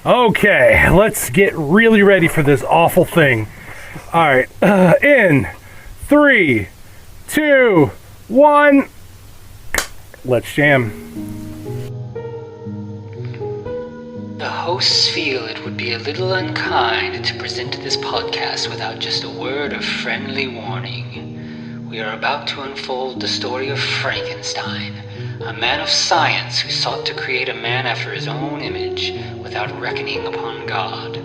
Okay, let's get really ready for this awful thing. Alright, in 3, 2, 1, let's jam. The hosts feel it would be a little unkind to present this podcast without just a word of friendly warning. We are about to unfold the story of Frankenstein, a man of science who sought to create a man after his own image without reckoning upon God.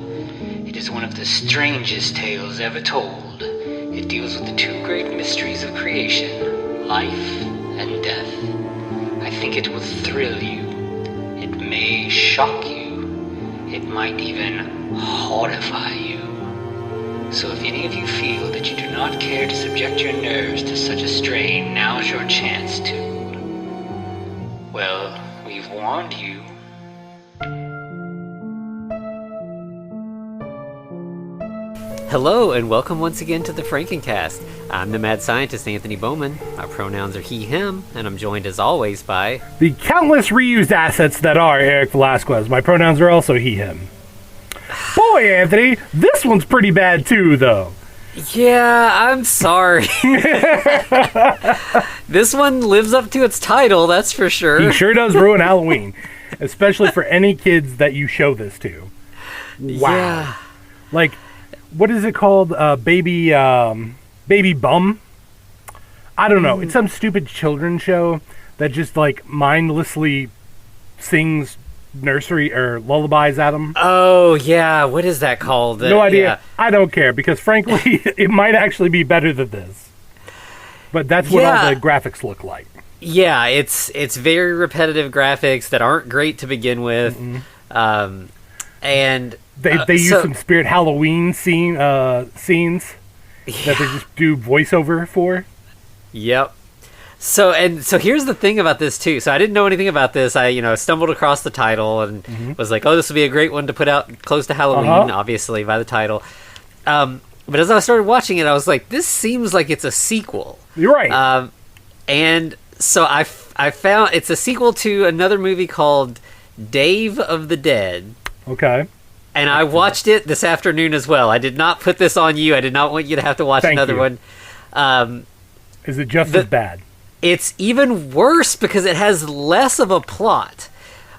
It is one of the strangest tales ever told. It deals with the two great mysteries of creation, life and death. I think it will thrill you. It may shock you. It might even horrify you. So if any of you feel that you do not care to subject your nerves to such a strain, now's your chance to. Well, we've warned you. Hello and welcome once again to the Frankencast. I'm the mad scientist Anthony Bowman. My pronouns are he, him, and I'm joined as always by... The countless reused assets that are Eric Velasquez. My pronouns are also he, him. Boy, Anthony, this one's pretty bad too, though. Yeah, I'm sorry. This one lives up to its title, that's for sure. He sure does ruin Halloween, especially for any kids that you show this to. Wow. Yeah. Like, what is it called? Baby Bum? I don't know. It's some stupid children's show that just, like, mindlessly sings nursery or lullabies at them. Oh, yeah. What is that called? No idea. Yeah. I don't care because, frankly, it might actually be better than this. But that's what all the graphics look like. Yeah, it's very repetitive graphics that aren't great to begin with. Mm-hmm. And they use some Spirit Halloween scenes that they just do voiceover for. Yep. So here's the thing about this too. So I didn't know anything about this. I stumbled across the title and was like, oh, this would be a great one to put out close to Halloween, obviously by the title. But as I started watching it, I was like, this seems like it's a sequel. You're right. And so I found it's a sequel to another movie called Dave of the Dead. Okay. And I watched it this afternoon as well. I did not put this on you. I did not want you to have to watch another one. Is it just as bad? It's even worse because it has less of a plot.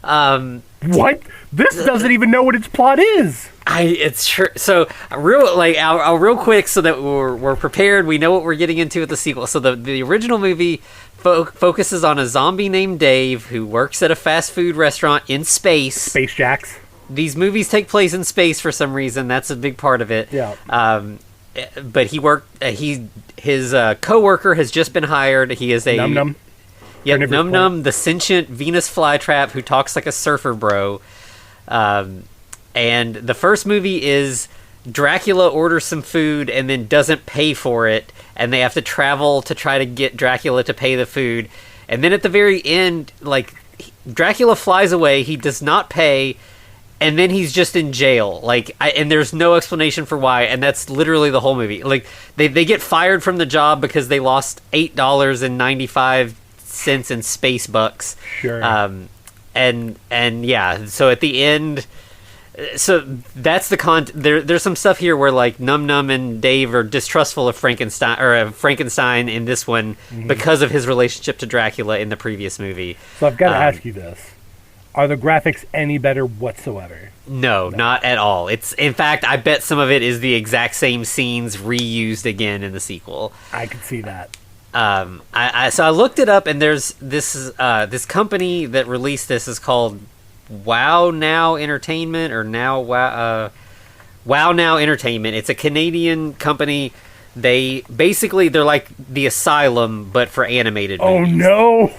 What? This doesn't even know what its plot is. It's true. So I'll real quick so that we're prepared. We know what we're getting into with the sequel. So the original movie focuses on a zombie named Dave who works at a fast food restaurant in space. Space Jacks. These movies take place in space for some reason. That's a big part of it. Yeah. But his coworker has just been hired. He is a Num Num. Yep, Num Num, the sentient Venus flytrap who talks like a surfer bro. And the first movie is Dracula orders some food and then doesn't pay for it, and they have to travel to try to get Dracula to pay the food. And then at the very end, like, Dracula flies away, he does not pay, and then he's just in jail. And there's no explanation for why, and that's literally the whole movie. Like, they get fired from the job because they lost $8.95 in space bucks. Sure. And yeah, so at the end, so that's the there's some stuff here where like Num Num and Dave are distrustful of Frankenstein in this one because of his relationship to Dracula in the previous movie. So I've got to ask you this. Are the graphics any better whatsoever? No, not at all. In fact, I bet some of it is the exact same scenes reused again in the sequel. I could see that. So I looked it up, and there's this company that released this is called Wow Now Entertainment or Wow Now Entertainment. It's a Canadian company. They're like the Asylum, but for animated movies. Oh no!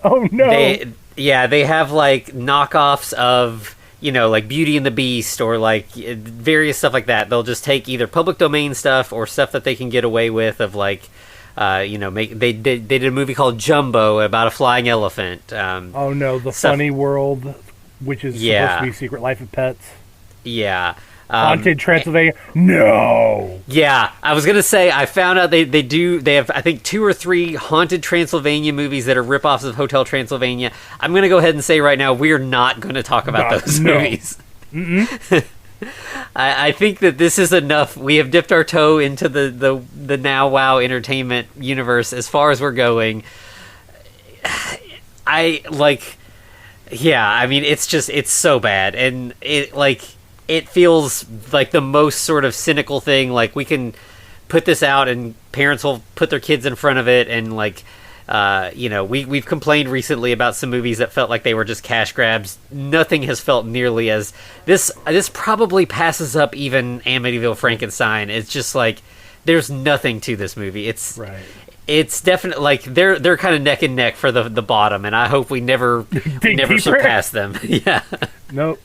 Oh no! They have like knockoffs of like Beauty and the Beast or like various stuff like that. They'll just take either public domain stuff or stuff that they can get away with of like. They did a movie called Jumbo about a flying elephant. Oh no, the Funny World, which is supposed to be Secret Life of Pets. Yeah. Haunted Transylvania? No! Yeah, I was going to say, I found out they have, I think, 2 or 3 Haunted Transylvania movies that are ripoffs of Hotel Transylvania. I'm going to go ahead and say right now, we're not going to talk about those movies. I think that this is enough. We have dipped our toe into the now WoW entertainment universe as far as we're going. I mean, it's so bad, and it feels like the most sort of cynical thing. Like, we can put this out and parents will put their kids in front of it, and we've complained recently about some movies that felt like they were just cash grabs. Nothing has felt nearly as this probably passes up even Amityville Frankenstein. It's just like there's nothing to this movie. It's definitely like they're kind of neck and neck for the bottom, and I hope we never surpass them. Yeah. Nope.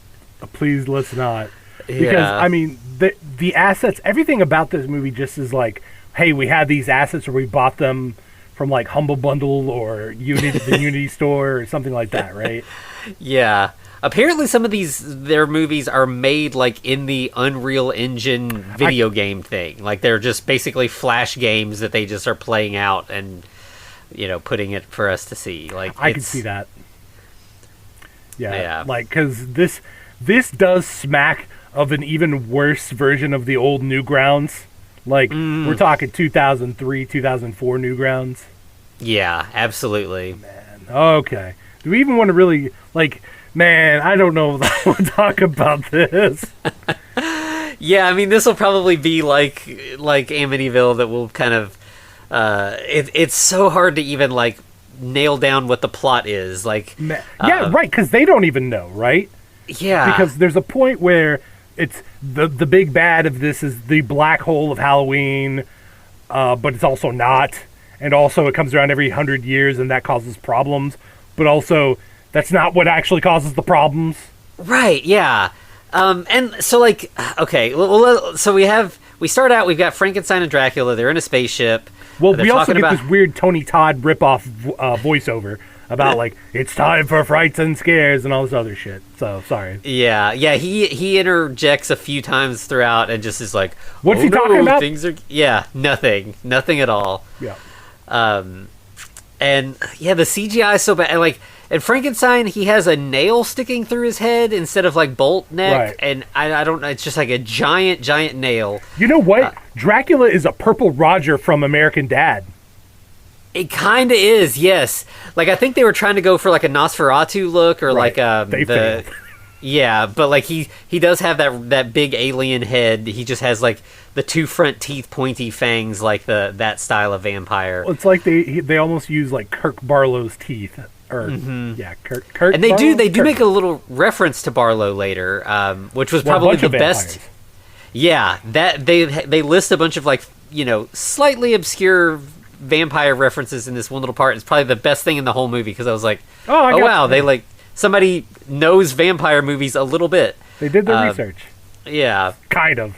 Please, let's not. Because I mean, the assets, everything about this movie just is like, hey, we had these assets, or we bought them from like Humble Bundle or the Unity store or something like that, right? Yeah. Apparently, some of their movies are made like in the Unreal Engine video game thing. Like, they're just basically Flash games that they just are playing out and putting it for us to see. Like, I can see that. Yeah. Like, because this does smack of an even worse version of the old Newgrounds. Like, we're talking 2003, 2004 Newgrounds. Yeah, absolutely. Man, okay. Do we even want to really, like, man, I don't know if I want to talk about this. Yeah, I mean, this will probably be like Amityville, that will kind of, it's so hard to even, like, nail down what the plot is. Like, right, because they don't even know, right? Yeah. Because there's a point where it's the big bad of this is the black hole of Halloween, but it's also not. And also it comes around every 100 years, and that causes problems. But also, that's not what actually causes the problems. Right, yeah. And so, like, okay, well, so we start out, we've got Frankenstein and Dracula, they're in a spaceship. Well, we also get this weird Tony Todd ripoff voiceover about, like, it's time for frights and scares and all this other shit. So, sorry. Yeah, he interjects a few times throughout and just is like, what's he talking about? Nothing at all. Yeah. And yeah, the CGI is so bad. And Frankenstein, he has a nail sticking through his head instead of like bolt neck, right. And I don't know. It's just like a giant nail. You know what? Dracula is a Purple Roger from American Dad. It kind of is, yes. Like, I think they were trying to go for like a Nosferatu look, or right. like they failed. Yeah, but like he does have that big alien head. He just has like the two front teeth, pointy fangs, like that style of vampire. Well, it's like they almost use like Kirk Barlow's teeth, or Kirk. And they do make a little reference to Barlow later, which was probably the best. Yeah, that they list a bunch of like slightly obscure vampire references in this one little part. It's probably the best thing in the whole movie, because I was like, oh wow, they like. Somebody knows vampire movies a little bit. They did their research. Yeah. Kind of.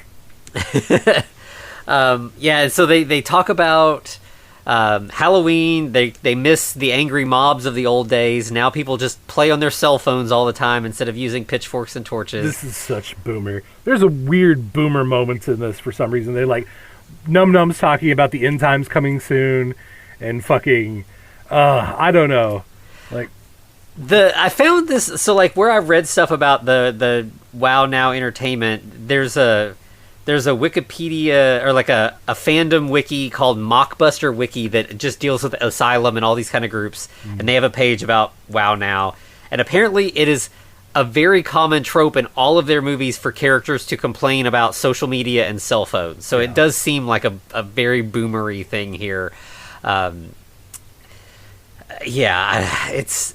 And so they talk about Halloween. They miss the angry mobs of the old days. Now people just play on their cell phones all the time instead of using pitchforks and torches. This is such boomer. There's a weird boomer moments in this for some reason. They like Num Num's talking about the end times coming soon, and fucking I don't know. Like, I found this, so like where I read stuff about the WoW Now entertainment, there's a Wikipedia, or like a fandom wiki called Mockbuster Wiki that just deals with Asylum and all these kind of groups, and they have a page about WoW Now, and apparently it is a very common trope in all of their movies for characters to complain about social media and cell phones. So it does seem like a very boomery thing here. It's...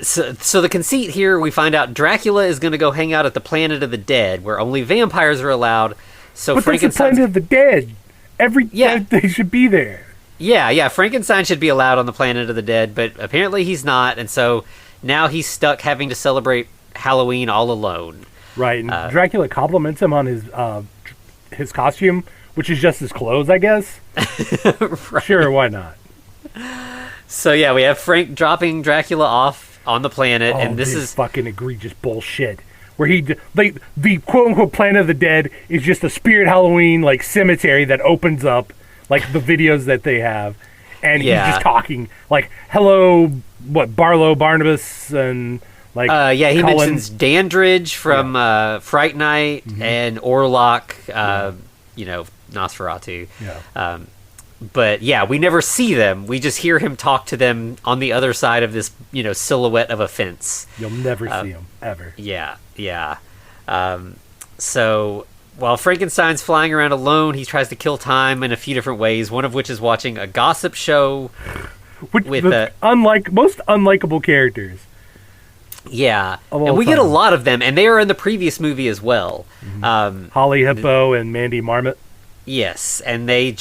So the conceit here, we find out Dracula is going to go hang out at the Planet of the Dead, where only vampires are allowed. So but that's the Planet of the Dead. They should be there. Yeah. Frankenstein should be allowed on the Planet of the Dead, but apparently he's not, and so now he's stuck having to celebrate Halloween all alone. Right, and Dracula compliments him on his costume, which is just his clothes, I guess. Right. Sure, why not? So yeah, we have Frank dropping Dracula off on the planet, and this is fucking egregious bullshit. Where the quote unquote Planet of the Dead is just a Spirit Halloween like cemetery that opens up, like the videos that they have, and he's just talking like, "Hello, Barlow, Barnabas, and Like, yeah, he Cullen. mentions Dandridge from Fright Night and Orlok, Nosferatu. Yeah. But yeah, we never see them. We just hear him talk to them on the other side of this, silhouette of a fence. You'll never see him, ever. Yeah. So while Frankenstein's flying around alone, he tries to kill time in a few different ways, one of which is watching a gossip show with most unlikable characters. Yeah, Of all and we get a time. lot of them, and they are in the previous movie as well. Holly Hippo and Mandy Marmot. Yes, and they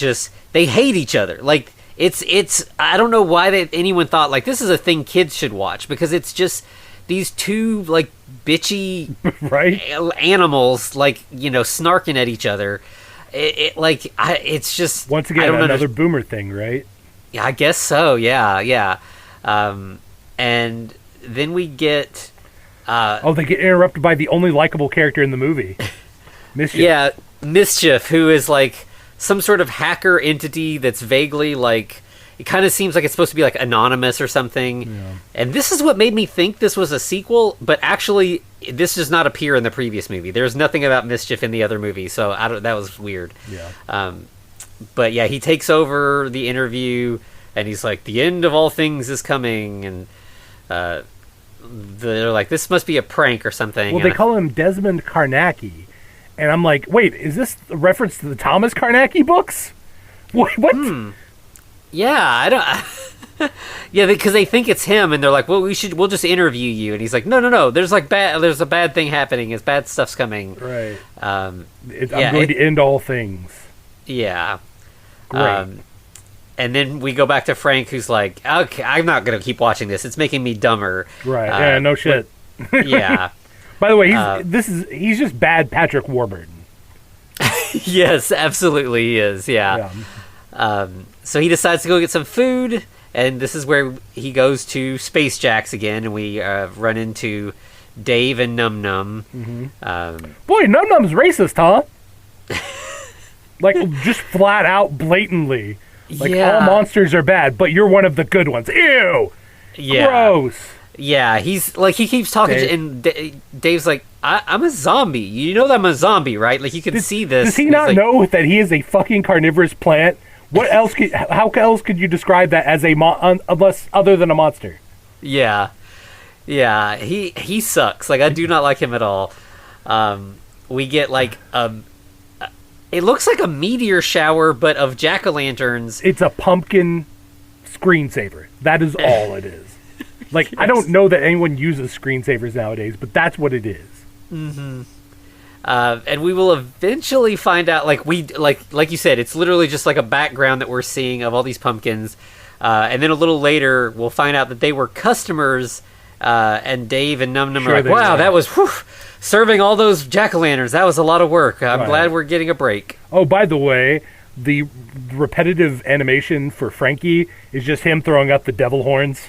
hate each other. Like it's I don't know why anyone thought like this is a thing kids should watch, because it's just these two like bitchy Right? animals snarking at each other. It's just Once I again, don't another boomer thing, right? Yeah, I guess so. Yeah. And then we get They get interrupted by the only likable character in the movie. Mischief. yeah, Mischief, who is like some sort of hacker entity that's vaguely like, it kind of seems like it's supposed to be like anonymous or something. Yeah. And this is what made me think this was a sequel, but actually this does not appear in the previous movie. There's nothing about Mischief in the other movie, so that was weird. Yeah. But yeah, he takes over the interview and he's like, the end of all things is coming, and they're like, this must be a prank or something. Well, they call him Desmond Carnacki. And I'm like, wait, is this a reference to the Thomas Carnacki books? What? Yeah, I don't. Yeah, because they think it's him, and they're like, "Well, we'll just interview you." And he's like, "No. There's a bad thing happening. It's bad stuff's coming." Right. Yeah, I'm going to end all things. Yeah. Great. And then we go back to Frank, who's like, "Okay, I'm not going to keep watching this. It's making me dumber." Right. Yeah. No shit. Yeah. By the way, he's just bad Patrick Warburton. Yes, absolutely, he is. Yeah. So he decides to go get some food, and this is where he goes to Space Jacks again, and we run into Dave and Num Num. Boy, Num Num's racist, huh? Like, just flat out, blatantly. Like, all monsters are bad, but you're one of the good ones. Ew! Yeah. Gross! Yeah, he's like, he keeps talking, and Dave's like, I'm a zombie. You know that I'm a zombie, right? Like, you can see this. Does he not know that he is a fucking carnivorous plant? What else? How else could you describe that as unless other than a monster? Yeah, he sucks. Like, I do not like him at all. We get like it looks like a meteor shower, but of jack-o'-lanterns. It's a pumpkin screensaver. That is all it is. Like, yes. I don't know that anyone uses screensavers nowadays, but that's what it is. Mm-hmm. And we will eventually find out, like you said, it's literally just like a background that we're seeing of all these pumpkins. And then a little later, we'll find out that they were customers, and Dave and Num Num are like, wow, that was serving all those jack-o'-lanterns. That was a lot of work. I'm glad we're getting a break. Oh, by the way, the repetitive animation for Frankie is just him throwing up the devil horns.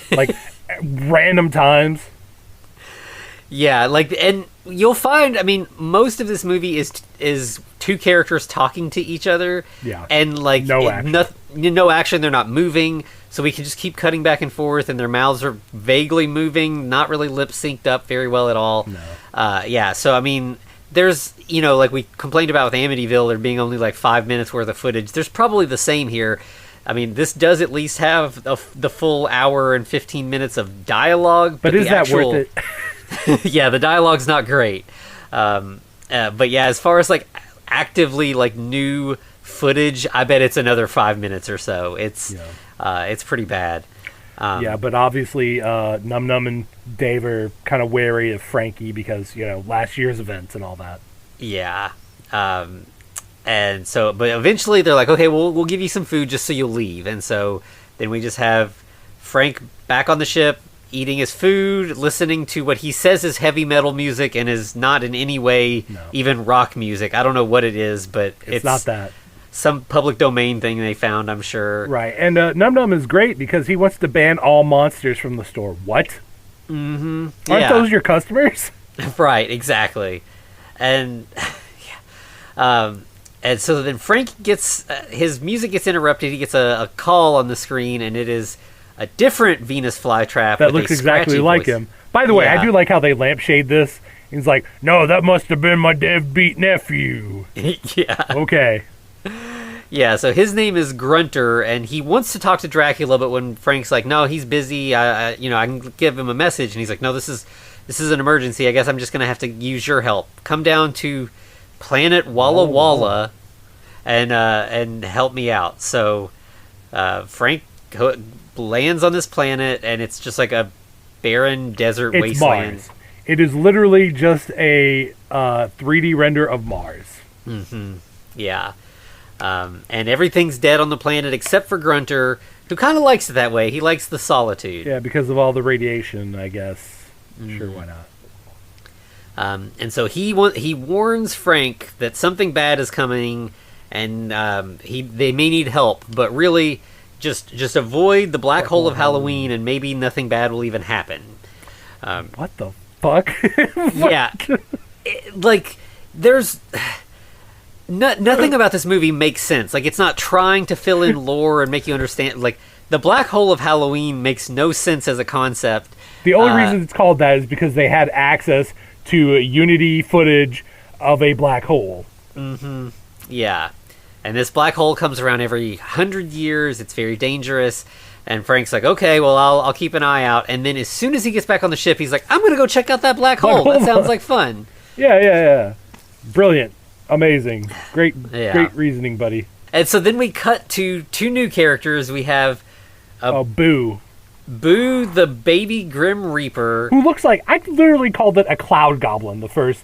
Like, random times. Yeah, like, and you'll find, I mean, most of this movie is two characters talking to each other. Yeah. And, like, no action, they're not moving, so we can just keep cutting back and forth, and their mouths are vaguely moving, not really lip-synced up very well at all. No. Yeah, so, I mean, there's, like we complained about with Amityville, there being only, like, 5 minutes worth of footage. There's probably the same here. I mean, this does at least have the full hour and 15 minutes of dialogue. But is that worth it? Yeah, the dialogue's not great. But yeah, as far as like actively like new footage, I bet it's another 5 minutes or so. It's pretty bad. Yeah, but obviously Num Num and Dave are kind of wary of Frankie because, last year's events and all that. Yeah. And so, but eventually they're like, okay, we'll give you some food just so you'll leave. And so then we just have Frank back on the ship, eating his food, listening to what he says is heavy metal music and is not in any way even rock music. I don't know what it is, but it's not that. Some public domain thing they found, I'm sure. Right. And Num Num is great because he wants to ban all monsters from the store. What? Mm-hmm. Aren't those your customers? Right, exactly. And and so then Frank gets his music gets interrupted. He gets a call on the screen, and it is a different Venus flytrap that looks exactly like him. By the way, Yeah. I do like how they lampshade this. He's like, no, that must have been my deadbeat nephew. Yeah. Okay. Yeah, so his name is Grunter, and he wants to talk to Dracula, but when Frank's like, no, he's busy, I can give him a message, and he's like, no, this is an emergency. I guess I'm just going to have to use your help. Come down to planet Walla Walla and help me out. So Frank lands on this planet, and it's just like a barren desert It's wasteland. Mars. It is literally just a 3D render of Mars. Yeah. And everything's dead on the planet except for Grunter, who kind of likes it that way. He likes the solitude. Yeah, because of all the radiation, I guess. Sure, why not? And so he warns Frank that something bad is coming, and they may need help, but really just avoid the black hole of Halloween, and maybe nothing bad will even happen. What the fuck? Yeah, there's nothing about this movie makes sense. Like, it's not trying to fill in lore and make you understand. Like, the black hole of Halloween makes no sense as a concept. The only reason it's called that is because they had access to Unity footage of a black hole. Yeah. And this black hole comes around every 100 years. It's very dangerous. And Frank's like, okay, well, I'll keep an eye out. And then as soon as he gets back on the ship, he's like, I'm going to go check out that black hole. That sounds like fun. Yeah. Brilliant. Amazing. Great reasoning, buddy. And so then we cut to two new characters. We have Boo. Boo, the baby Grim Reaper. Who looks like, I literally called it a cloud goblin the first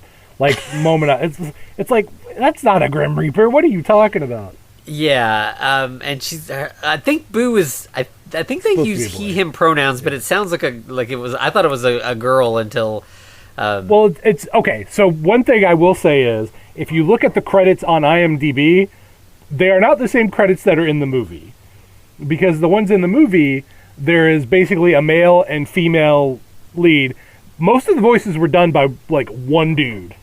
moment. It's like, that's not a Grim Reaper. What are you talking about? Yeah, and she's. I think Boo is. I think they use he/him pronouns, but it sounds like it was. I thought it was a girl until. Well, it's okay. So one thing I will say is, if you look at the credits on IMDb, they are not the same credits that are in the movie, because the ones in the movie, there is basically a male and female lead. Most of the voices were done by like one dude.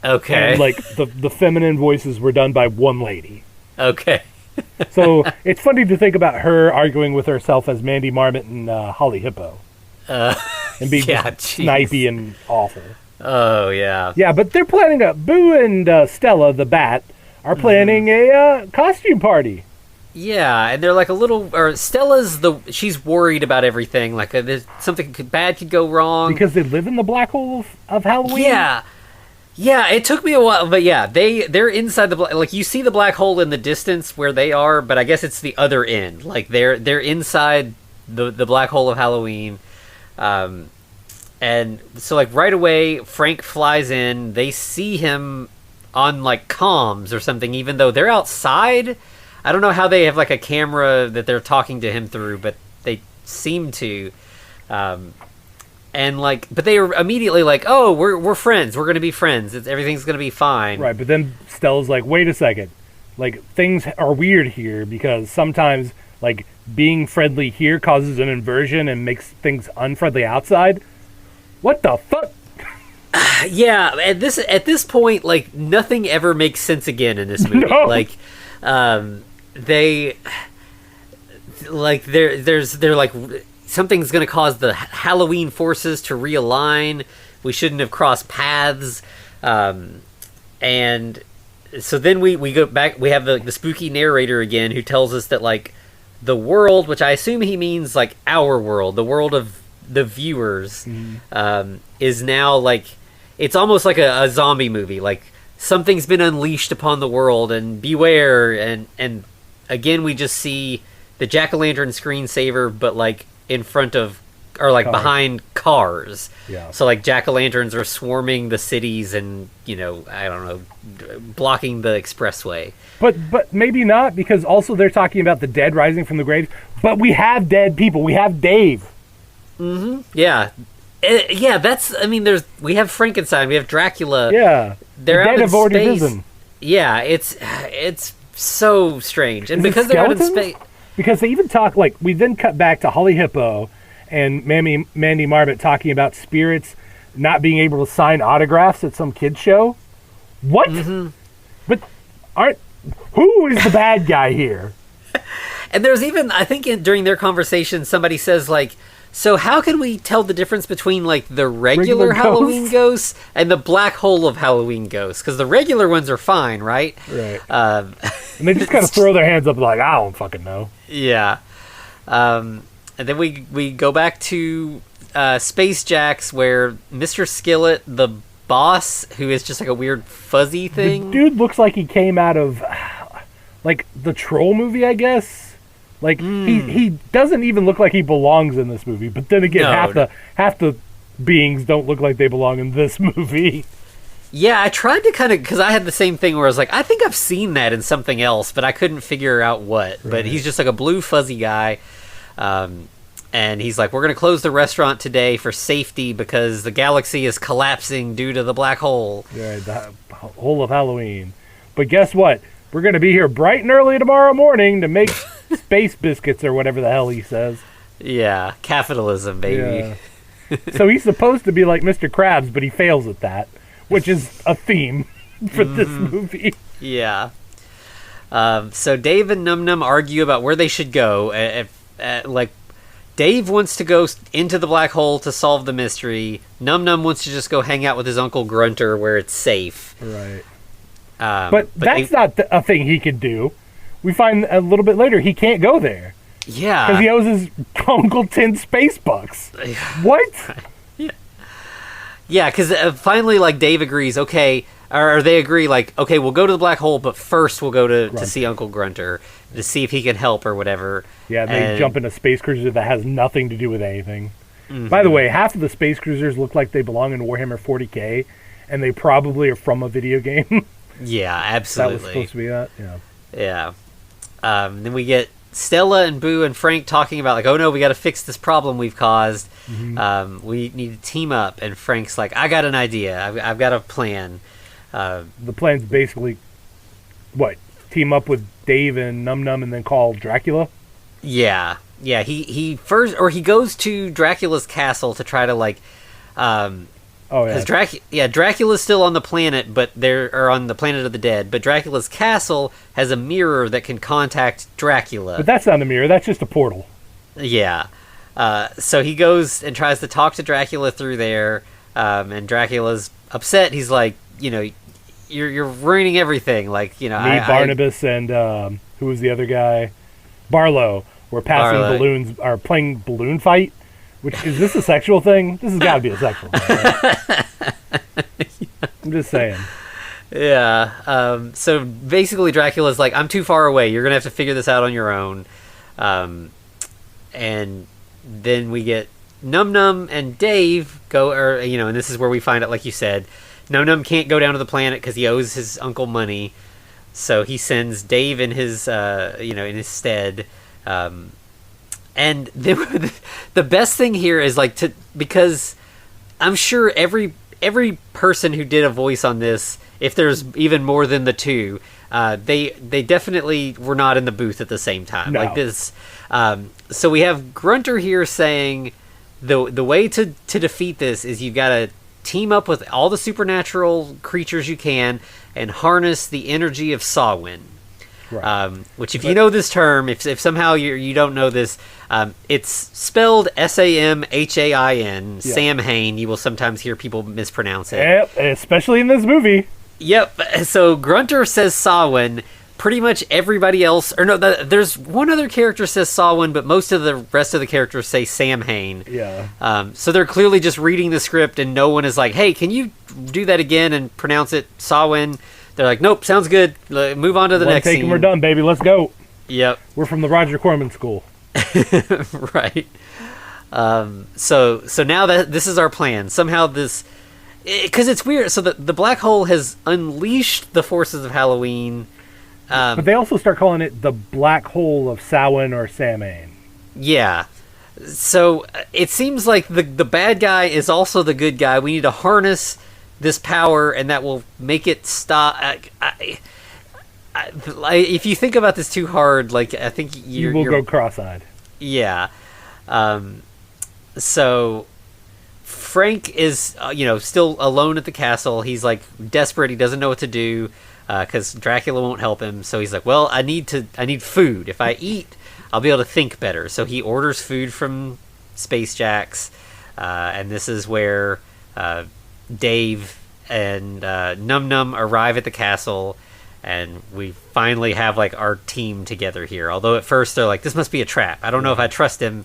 Okay. And like the feminine voices were done by one lady. Okay. So it's funny to think about her arguing with herself as Mandy Marmot and Holly Hippo. And being snipey and awful. Oh, yeah. Yeah, but they're planning Boo and Stella, the bat, are planning a costume party. Yeah, and they're like Stella's she's worried about everything. Like, something bad could go wrong. Because they live in the black hole of Halloween? Yeah. Yeah, it took me a while, but yeah, they're inside like, you see the black hole in the distance where they are, but I guess it's the other end. Like, they're inside the black hole of Halloween. And so, like, right away, Frank flies in. They see him on, like, comms or something, even though they're outside. I don't know how they have, like, a camera that they're talking to him through, but they seem to. And, like, but they are immediately like, oh, we're friends. We're going to be friends. Everything's going to be fine. Right, but then Stella's like, wait a second. Like, things are weird here because sometimes, like, being friendly here causes an inversion and makes things unfriendly outside. What the fuck? Yeah, at this point, like, nothing ever makes sense again in this movie. No. Like, they're like, something's going to cause the Halloween forces to realign. We shouldn't have crossed paths. And so then we go back. We have the spooky narrator again who tells us that, like, the world, which I assume he means, like, our world, the world of the viewers, is now, like, it's almost like a zombie movie. Like, something's been unleashed upon the world, and beware. And again, we just see the jack-o'-lantern screensaver, but, like, in front of, or, like, behind cars. Yeah. So, like, jack-o'-lanterns are swarming the cities and, I don't know, blocking the expressway. But maybe not, because also they're talking about the dead rising from the grave. But we have dead people. We have Dave. Yeah. We have Frankenstein, we have Dracula. Yeah. They're the out dead in have already space. risen. Yeah, it's so strange. And Is it because they're out in skeletons? space. Because they even talk, like, we then cut back to Holly Hippo and Mandy Marmot talking about spirits not being able to sign autographs at some kid's show. What? But who is the bad guy here? And there's even, I think during their conversation, somebody says, like, So how can we tell the difference between like the Regular regular Halloween ghosts? ghosts and the black hole of Halloween ghosts? Because the regular ones are fine, right? Right. And they just kind of throw their hands up like, I don't fucking know. Yeah. And then we go back to Space Jacks, where Mr. Skillet, the boss, who is just like a weird fuzzy thing. The dude looks like he came out of like the Troll movie, I guess. Like he doesn't even look like he belongs in this movie. But then again, No. half the beings don't look like they belong in this movie. Yeah, I tried to kind of, because I had the same thing where I was like, I think I've seen that in something else, but I couldn't figure out what. But he's just like a blue fuzzy guy. And he's like, we're going to close the restaurant today for safety because the galaxy is collapsing due to the black hole. Yeah, the whole of Halloween. But guess what? We're going to be here bright and early tomorrow morning to make space biscuits or whatever the hell he says. Yeah, capitalism, baby. Yeah. So he's supposed to be like Mr. Krabs, but he fails at that, which is a theme for this movie. Yeah. So Dave and Num Num argue about where they should go. Like, Dave wants to go into the black hole to solve the mystery. Num Num wants to just go hang out with his Uncle Grunter where it's safe. Right. But that's not a thing he can do. We find a little bit later he can't go there. Yeah. Because he owes his Uncle 10 space bucks. What? Yeah, because finally, like, Dave agrees, okay, or they agree, like, okay, we'll go to the black hole, but first we'll go to see Uncle Grunter to see if he can help or whatever. Yeah, they jump in a space cruiser that has nothing to do with anything. By the way, half of the space cruisers look like they belong in Warhammer 40K, and they probably are from a video game. Yeah, absolutely. That was supposed to be that? Yeah. Yeah. Then we get Stella and Boo and Frank talking about, like, oh no, we got to fix this problem we've caused. We need to team up. And Frank's like, I got an idea. I've got a plan. The plan's basically, what, team up with Dave and Num Num and then call Dracula? Yeah. Yeah, he goes to Dracula's castle to try to, like, because Dracula's still on the planet, but they're on the planet of the dead. But Dracula's castle has a mirror that can contact Dracula. But that's not a mirror. That's just a portal. Yeah. So he goes and tries to talk to Dracula through there, and Dracula's upset. He's like, you know, you're ruining everything. Like, you know, Barnabas and who was the other guy? Barlow. We're passing balloons, or playing balloon fight. Which, is this a sexual thing? This has got to be a sexual thing. Right? I'm just saying. Yeah. So basically Dracula's like, I'm too far away. You're going to have to figure this out on your own. And then we get Num Num and Dave go, and this is where we find out, like you said, Num Num can't go down to the planet because he owes his uncle money. So he sends Dave in his, in his stead. And the best thing here is like because I'm sure every person who did a voice on this, if there's even more than the two, they definitely were not in the booth at the same time. No. Like this. So we have Grunter here saying the way to defeat this is you've got to team up with all the supernatural creatures you can and harness the energy of Samhain. Right. Which, if you know this term, if somehow you don't know this, it's spelled Samhain. Yeah. Samhain. You will sometimes hear people mispronounce it. Yep, especially in this movie. Yep. So Grunter says Samhain. Pretty much everybody else, or no, there's one other character says Samhain, but most of the rest of the characters say Samhain. Yeah. So they're clearly just reading the script, and no one is like, "Hey, can you do that again and pronounce it Samhain?" They're like, nope, sounds good. Move on to the next scene. We're done, baby. Let's go. Yep. We're from the Roger Corman school. Right. So now that this is our plan. Somehow this... Because it's weird. So the black hole has unleashed the forces of Halloween. But they also start calling it the black hole of Samhain or Samhain. Yeah. So it seems like the bad guy is also the good guy. We need to harness this power, and that will make it stop. If you think about this too hard, like, I think you will go cross-eyed. Yeah. So Frank is, still alone at the castle. He's like desperate. He doesn't know what to do because Dracula won't help him. So he's like, well, I need food. If I eat, I'll be able to think better. So he orders food from Space Jacks, and this is where Dave and Num Num arrive at the castle, and we finally have like our team together here. Although at first they're like, this must be a trap. I don't know if I trust him.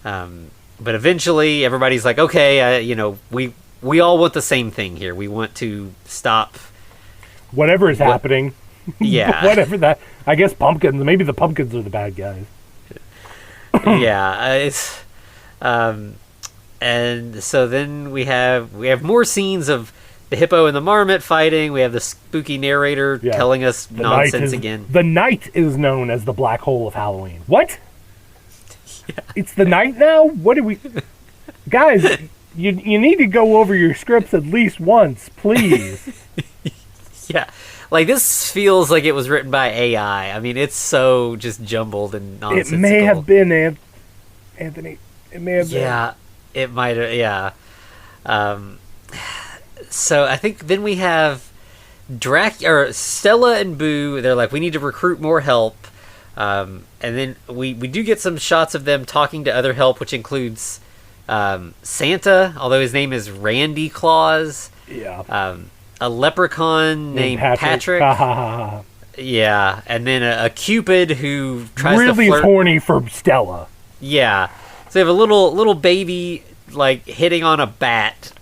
But eventually everybody's like, okay, we all want the same thing here. We want to stop whatever is happening. Yeah. Whatever that. I guess pumpkins. Maybe the pumpkins are the bad guys. Yeah. And so then we have more scenes of the hippo and the marmot fighting. We have the spooky narrator telling us nonsense again. The night is known as the black hole of Halloween. What? Yeah. It's the night now? What do we... Guys, you need to go over your scripts at least once, please. Yeah. Like, this feels like it was written by AI. I mean, it's so just jumbled and nonsensical. It may have been, Anthony. It may have been. Yeah, it might have, yeah. So I think then we have Stella and Boo. They're like, we need to recruit more help. And then we do get some shots of them talking to other help, which includes Santa, although his name is Randy Claus. Yeah. A leprechaun named Patrick. Yeah, and then a Cupid who tries to really flirt. Horny for Stella. Yeah. So they have a little baby like hitting on a bat.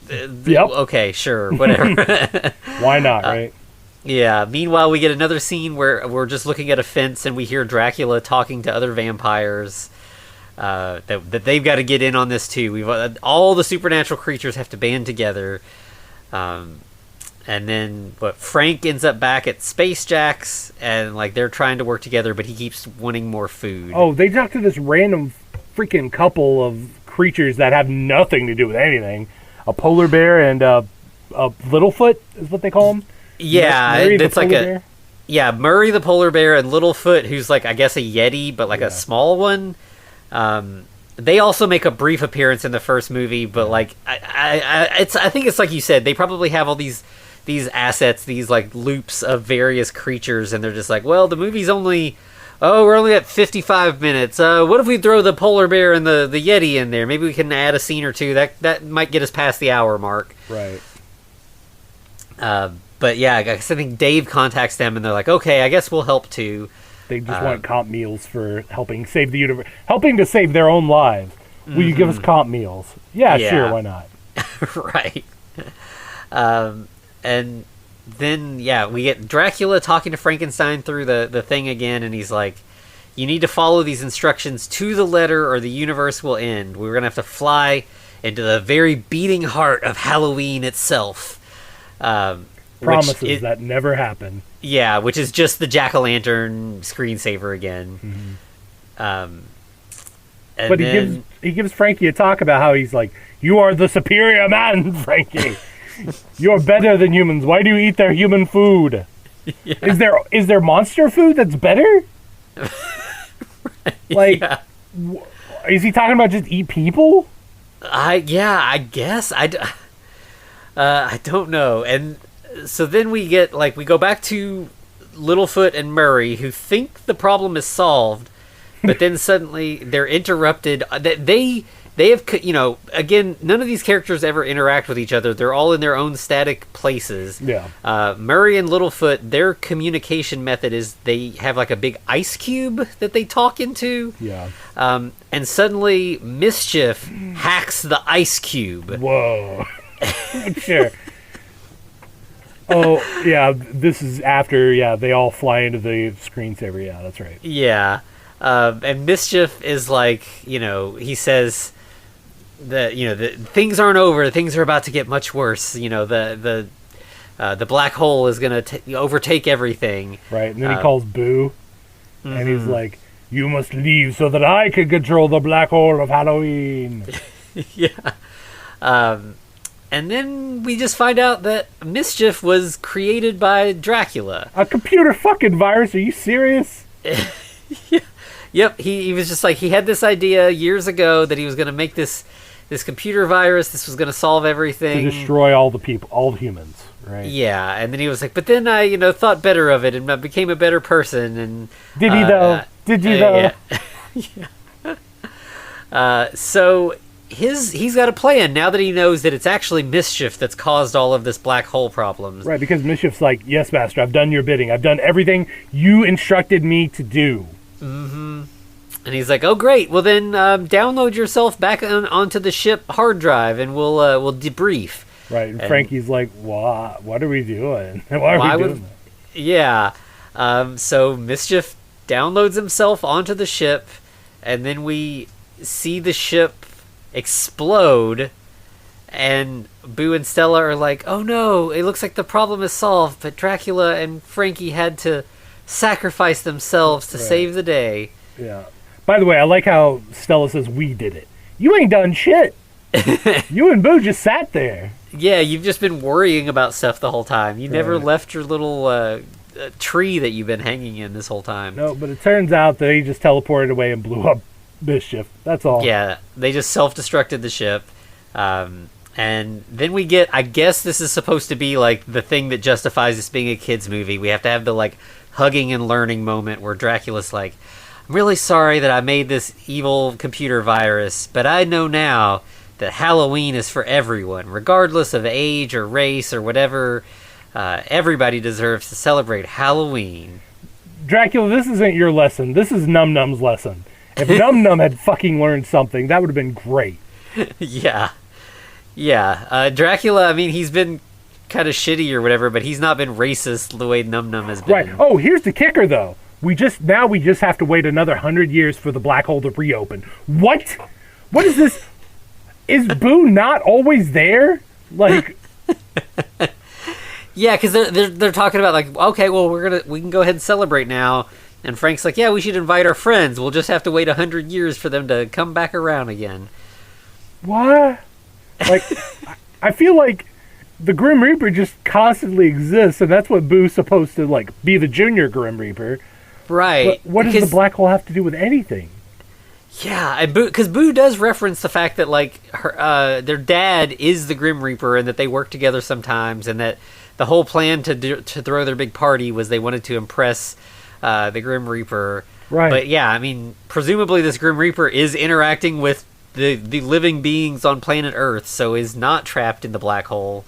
Yep. Okay, sure, whatever. Why not, right? Yeah. Meanwhile, we get another scene where we're just looking at a fence and we hear Dracula talking to other vampires. That they've got to get in on this too. All the supernatural creatures have to band together. And then Frank ends up back at Space Jacks, and like they're trying to work together, but he keeps wanting more food. Oh, they talk to this random freaking couple of creatures that have nothing to do with anything. A polar bear and a Littlefoot is what they call them. Yeah, it's like bear? Murray the polar bear and Littlefoot, who's like I guess a Yeti, but like a small one. They also make a brief appearance in the first movie, but like I think it's like you said, they probably have all these assets, these like loops of various creatures, and they're just like, well, the movie's we're only at 55 minutes. What if we throw the polar bear and the Yeti in there? Maybe we can add a scene or two. That might get us past the hour mark. Right. But yeah, I guess I think Dave contacts them, and they're like, okay, I guess we'll help too. They just want comp meals for helping save the universe, helping to save their own lives. Will you give us comp meals? Yeah, sure, why not? Right. And then, we get Dracula talking to Frankenstein through the thing again, and he's like, you need to follow these instructions to the letter or the universe will end. We're going to have to fly into the very beating heart of Halloween itself. Promises that never happen. Yeah, which is just the jack-o'-lantern screensaver again. Mm-hmm. But he gives Frankie a talk about how he's like, you are the superior man, Frankie. You're better than humans. Why do you eat their human food? Yeah. Is there monster food that's better? Like, is he talking about just eat people? I guess. I don't know. And so then we go back to Littlefoot and Murray, who think the problem is solved, but then suddenly they're interrupted. They have, again, none of these characters ever interact with each other. They're all in their own static places. Yeah. Murray and Littlefoot, their communication method is they have like a big ice cube that they talk into. Yeah. And suddenly Mischief hacks the ice cube. Whoa. Sure. Oh, yeah, this is after, they all fly into the screensaver. Yeah, that's right. Yeah. And Mischief is like, he says that, the things aren't over. Things are about to get much worse. The black hole is going to overtake everything. Right, and then he calls Boo, and he's like, you must leave so that I can control the black hole of Halloween. Yeah. And then we just find out that Mischief was created by Dracula. A computer fucking virus? Are you serious? Yeah. Yep. He was just like, he had this idea years ago that he was going to make this computer virus. This was going to solve everything. To destroy all the people, all humans, right? Yeah. And then he was like, but then I, thought better of it and became a better person. And did he though? Did you though? Yeah. So he's got a plan now that he knows that it's actually Mischief that's caused all of this black hole problems. Right, because Mischief's like, yes, Master, I've done your bidding. I've done everything you instructed me to do. Mm-hmm. And he's like, oh, great. Well, then download yourself back onto the ship hard drive, and we'll debrief. Right, and Frankie's like, what are we doing? Why are we doing that? Yeah. So Mischief downloads himself onto the ship, and then we see the ship explode, and Boo and Stella are like, oh no, it looks like the problem is solved, but Dracula and Frankie had to sacrifice themselves to save the day. Yeah. By the way, I like how Stella says, we did it. You ain't done shit. You and Boo just sat there. Yeah, you've just been worrying about stuff the whole time. You never left your little tree that you've been hanging in this whole time. No, but it turns out that he just teleported away and blew up Mischief. That's all. Yeah, they just self-destructed the ship. And then we get, I guess this is supposed to be like the thing that justifies this being a kid's movie. We have to have the like hugging and learning moment where Dracula's like, I'm really sorry that I made this evil computer virus, but I know now that Halloween is for everyone, regardless of age or race or whatever. Everybody deserves to celebrate Halloween. Dracula, this isn't your lesson. This is Num Num's lesson. If Num Num had fucking learned something, that would have been great. Yeah. Dracula, I mean, he's been kind of shitty or whatever, but he's not been racist the way Num Num has been. Right. Oh, here's the kicker, though. We just have to wait another 100 years for the black hole to reopen. What? What is this? Is Boo not always there? Like, yeah, because they're talking about like, okay, well we can go ahead and celebrate now, and Frank's like, yeah, we should invite our friends. We'll just have to wait 100 years for them to come back around again. What? Like, I feel like the Grim Reaper just constantly exists, and that's what Boo's supposed to like be, the junior Grim Reaper. Right. But what does the black hole have to do with anything? Yeah, and because Boo does reference the fact that like their dad is the Grim Reaper and that they work together sometimes, and that the whole plan to throw their big party was they wanted to impress the Grim Reaper. Right. But yeah, I mean, presumably this Grim Reaper is interacting with the living beings on planet Earth, so is not trapped in the black hole.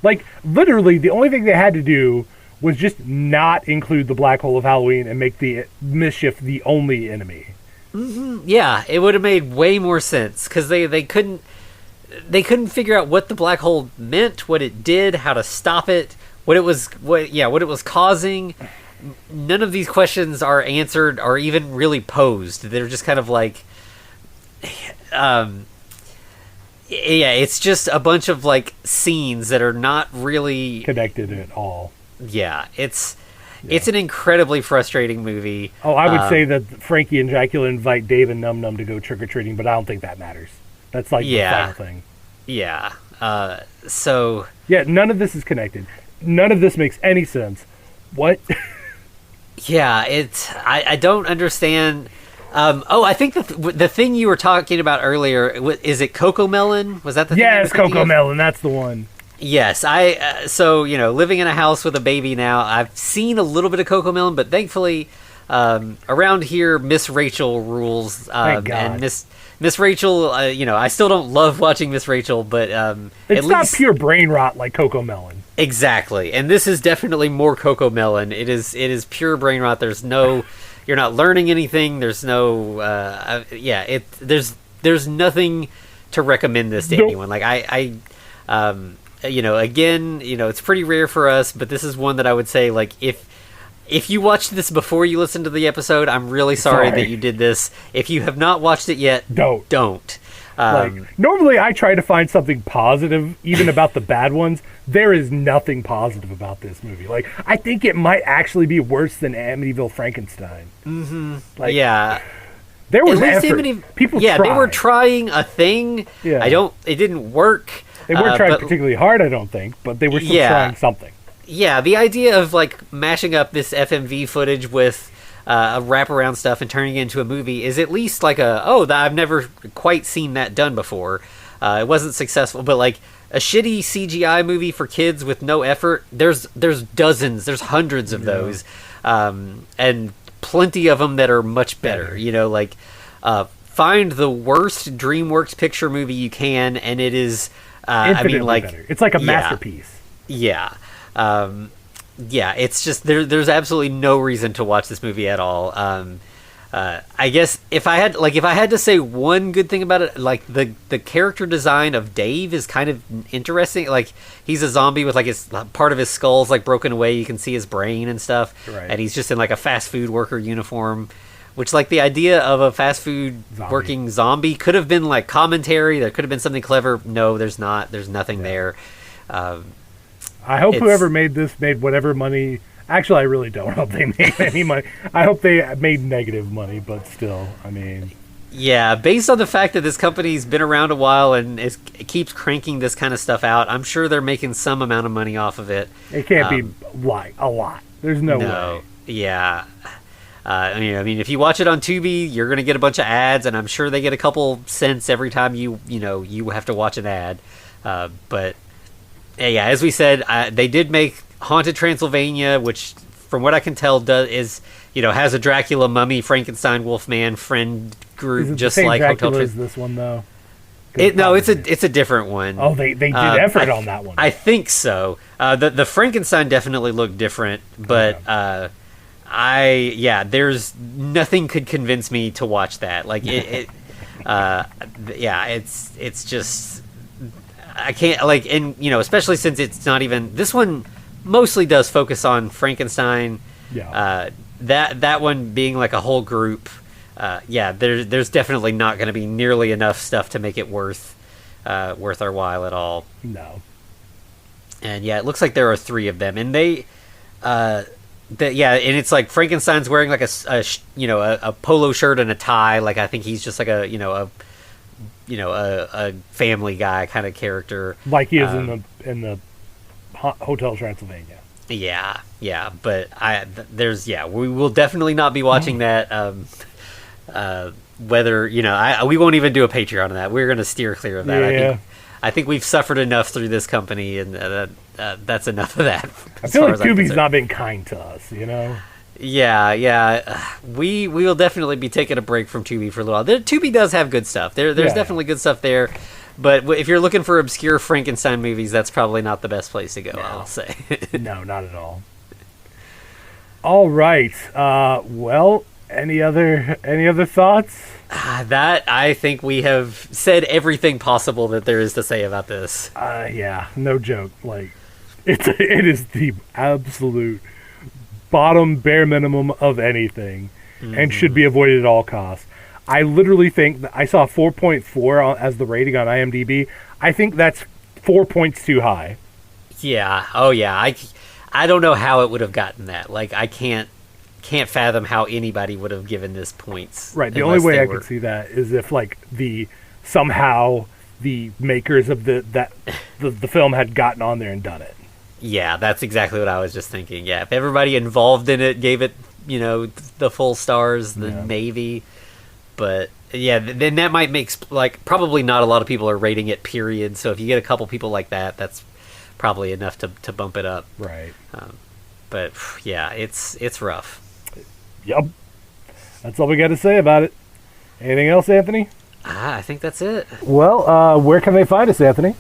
Like, literally, the only thing they had to do was just not include the black hole of Halloween and make the Mischief the only enemy. Mm-hmm. Yeah, it would have made way more sense, because they couldn't figure out what the black hole meant, what it did, how to stop it, what it was causing. None of these questions are answered or even really posed. They're just kind of like, it's just a bunch of like scenes that are not really connected at all. Yeah, it's an incredibly frustrating movie. Oh, I would say that Frankie and Dracula invite Dave and Num Num to go trick or treating, but I don't think that matters. That's like the final thing. Yeah. Yeah, none of this is connected. None of this makes any sense. What? Yeah, I don't understand. I think the thing you were talking about earlier, is it Cocomelon? Was that the thing? Yeah, it's Cocomelon. That's the one. Yes, living in a house with a baby now, I've seen a little bit of Cocomelon, but thankfully, around here, Miss Rachel rules. Thank God. And Miss Rachel, I still don't love watching Miss Rachel, but it's not pure brain rot like Cocomelon. Exactly, and this is definitely more Cocomelon. It is pure brain rot. There's no, you're not learning anything. There's no, there's nothing to recommend this to anyone. Like again, it's pretty rare for us, but this is one that I would say, like, if you watched this before you listened to the episode, I'm really sorry that you did this. If you have not watched it yet, don't. Normally I try to find something positive, even about the bad ones. There is nothing positive about this movie. Like, I think it might actually be worse than Amityville Frankenstein. Mm-hmm. There was effort. People tried. They were trying a thing. Yeah. It didn't work. They weren't trying particularly hard, I don't think, but they were still trying something. Yeah, the idea of like mashing up this FMV footage with wraparound stuff and turning it into a movie is at least like I've never quite seen that done before. It wasn't successful, but like a shitty CGI movie for kids with no effort, there's dozens, there's hundreds of those. and plenty of them that are much better. You know, like find the worst DreamWorks picture movie you can, and it is. I mean, like better. It's like a masterpiece. Yeah. Yeah, it's just there's absolutely no reason to watch this movie at all. I guess if I had to say one good thing about it, like the character design of Dave is kind of interesting. Like he's a zombie with like his part of his skull's like broken away. You can see his brain and stuff, right. And he's just in like a fast food worker uniform. Which, like, the idea of a fast food working zombie could have been like commentary. There could have been something clever. No, there's not. There's nothing there. I hope whoever made this made whatever money. Actually, I really don't hope they made any money. I hope they made negative money, but still, I mean. Yeah, based on the fact that this company's been around a while and it keeps cranking this kind of stuff out, I'm sure they're making some amount of money off of it. It can't be like a lot. There's no way. Yeah. I mean, if you watch it on Tubi, you're going to get a bunch of ads, and I'm sure they get a couple cents every time you have to watch an ad. But yeah, as we said, they did make Haunted Transylvania, which, from what I can tell, has a Dracula, mummy, Frankenstein, Wolfman friend group, just like Hotel Transylvania. Is this one though? It's a different one. Oh, they did effort on that one. I think so. The Frankenstein definitely looked different, but. There's nothing could convince me to watch that. Like it's just I can't like, and especially since it's not even this one mostly does focus on Frankenstein. Yeah. That one being like a whole group. There's definitely not going to be nearly enough stuff to make it worth our while at all. No. And it looks like there are 3 of them, and they. And it's like Frankenstein's wearing like a polo shirt and a tie. Like I think he's just like a Family Guy kind of character, like he is in the Hotel Transylvania. Yeah, but we will definitely not be watching that. Whether we won't even do a Patreon on that. We're going to steer clear of that. Yeah. I think we've suffered enough through this company, and that's enough of that. I feel like Tubi's not been kind to us, Yeah. We will definitely be taking a break from Tubi for a little while. Tubi does have good stuff. There's definitely good stuff there, but if you're looking for obscure Frankenstein movies, that's probably not the best place to go. No. I'll say. No, not at all. All right. Well, any other thoughts? That I think we have said everything possible that there is to say about this. No joke. Like, it is the absolute bottom bare minimum of anything, and should be avoided at all costs. I literally think that I saw 4.4 as the rating on IMDb. I think that's 4 points too high. Yeah. Oh yeah. I don't know how it would have gotten that. Like I can't fathom how anybody would have given this points. Right. The only way I could see that is if like somehow the makers of the film had gotten on there and done it. Yeah, that's exactly what I was just thinking. Yeah, if everybody involved in it gave it, the full stars, then maybe. But yeah, then that might make like probably not a lot of people are rating it. Period. So if you get a couple people like that, that's probably enough to bump it up. Right. But yeah, it's rough. Yep. That's all we got to say about it. Anything else, Anthony? I think that's it. Well, where can they find us, Anthony?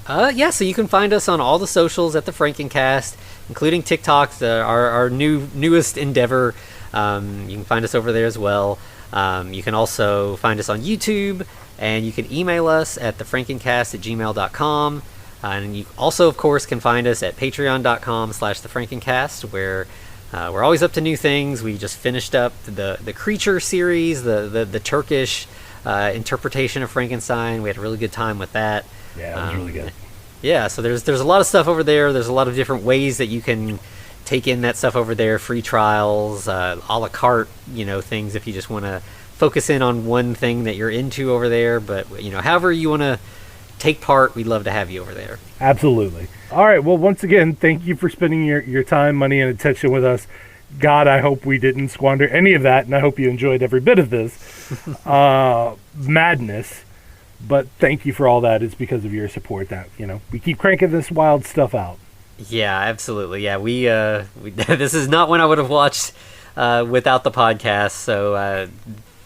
So you can find us on all the socials at the Frankencast, including TikTok, our newest endeavor. You can find us over there as well. You can also find us on YouTube, and you can email us at thefrankencast@gmail.com. And you also, of course, can find us at patreon.com/thefrankencast, where we're always up to new things. We just finished up the Creature series, the Turkish interpretation of Frankenstein. We had a really good time with that. Yeah, it was really good. Yeah, so there's a lot of stuff over there. There's a lot of different ways that you can take in that stuff over there. Free trials, a la carte, things if you just want to focus in on one thing that you're into over there. But, however you want to take part, we'd love to have you over there. Absolutely. All right, well, once again, thank you for spending your time, money, and attention with us. God, I hope we didn't squander any of that, and I hope you enjoyed every bit of this madness. But thank you for all that. It's because of your support that, we keep cranking this wild stuff out. Yeah, absolutely. Yeah, we this is not one I would have watched without the podcast. So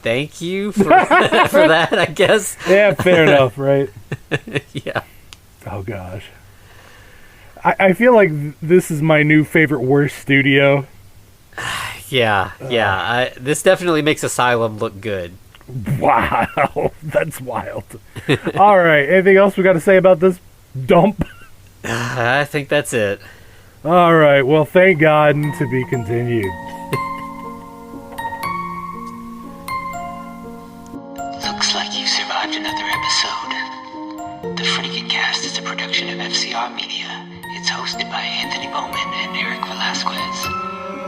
thank you for for that, I guess. Yeah, fair enough, right? Yeah. Oh gosh, I feel like this is my new favorite worst studio. Yeah, this definitely makes Asylum look good. Wow, that's wild. All right, anything else we got to say about this dump? I think that's it. All right, well, thank God, and to be continued. Looks like you've survived another episode. The Frankencast is a production of FCR Media. It's hosted by Anthony Bowman and Eric Velasquez.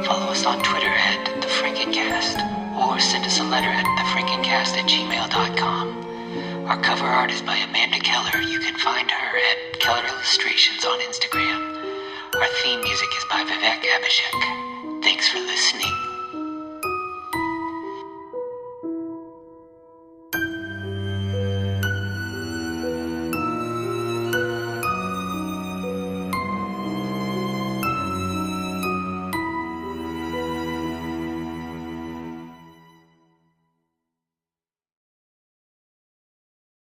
Follow us on Twitter at The Frankencast, or send us a letter at thefrankencast@gmail.com. Our cover art is by Amanda Keller. You can find her at Keller Illustrations on Instagram. Our theme music is by Vivek Abhishek. Thanks for listening.